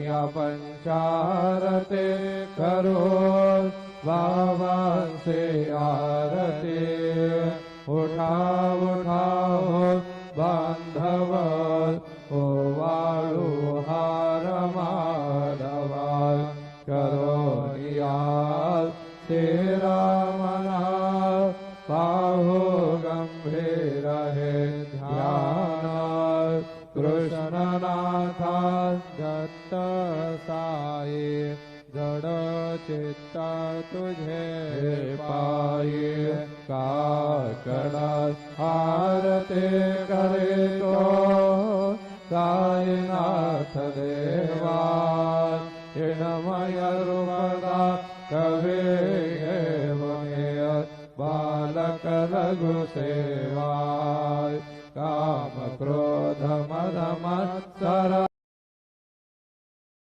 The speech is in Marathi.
या पंचारते करो बाबांचे आरती उठा उठाओ बांधव ओवाळू हार माधवा करो नियाल तेरा मना पाहो गंभीर है ध्यान कृष्णनाथा दत्त साई जड चित्त तुझे पाये काकणात आरती करे तो साईनाथ देवा हिणमय रूपदा कवे घेवय बालक रघु सेवा